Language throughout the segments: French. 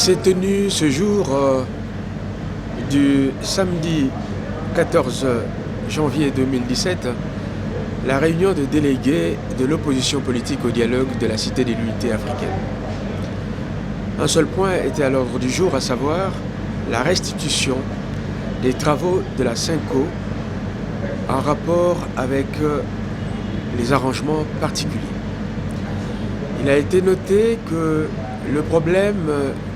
s'est tenu ce jour du samedi 14 janvier 2017 la réunion de délégués de l'opposition politique au dialogue de la Cité de l'Unité africaine. Un seul point était à l'ordre du jour, à savoir la restitution des travaux de la CENCO en rapport avec les arrangements particuliers. Il a été noté que le problème,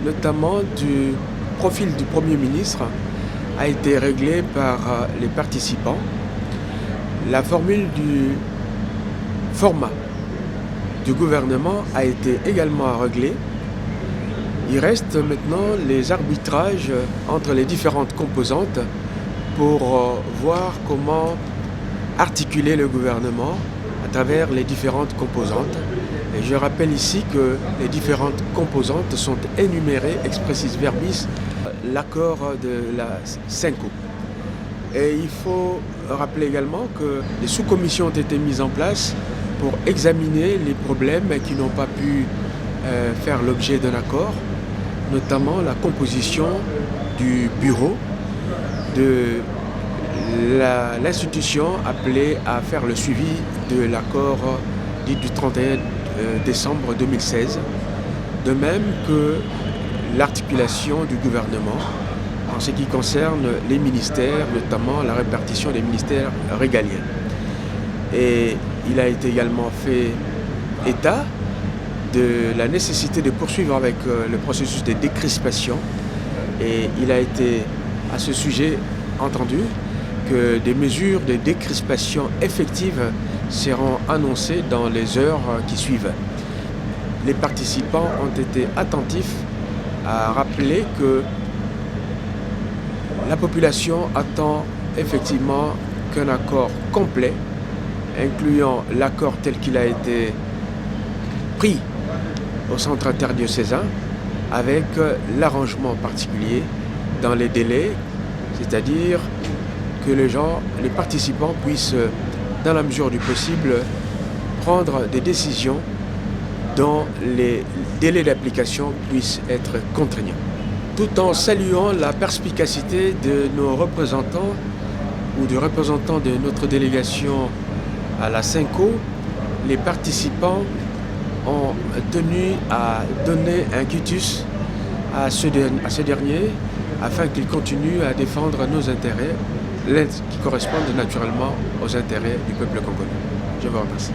notamment du profil du Premier ministre, a été réglé par les participants. La formule du format du gouvernement a été également réglée. Il reste maintenant les arbitrages entre les différentes composantes pour voir comment articuler le gouvernement à travers les différentes composantes. Et je rappelle ici que les différentes composantes sont énumérées expressis verbis, l'accord de la CENCO. Et il faut rappeler également que les sous-commissions ont été mises en place pour examiner les problèmes qui n'ont pas pu faire l'objet d'un accord, notamment la composition du bureau de l'institution appelée à faire le suivi de l'accord dit du 31 décembre 2016, de même que l'articulation du gouvernement en ce qui concerne les ministères, notamment la répartition des ministères régaliens. Et il a été également fait état de la nécessité de poursuivre avec le processus de décrispation. Et il a été à ce sujet entendu que des mesures de décrispation effectives seront annoncées dans les heures qui suivent. Les participants ont été attentifs à rappeler que la population attend effectivement qu'un accord complet, incluant l'accord tel qu'il a été pris au centre interdiocésain, avec l'arrangement particulier dans les délais, c'est-à-dire que les participants puissent, dans la mesure du possible, prendre des décisions dont les délais d'application puissent être contraignants. Tout en saluant la perspicacité de nos représentants ou des représentants de notre délégation à la CENCO, les participants ont tenu à donner un quitus à ce dernier afin qu'il continue à défendre nos intérêts, qui correspondent naturellement aux intérêts du peuple congolais. Je vous remercie.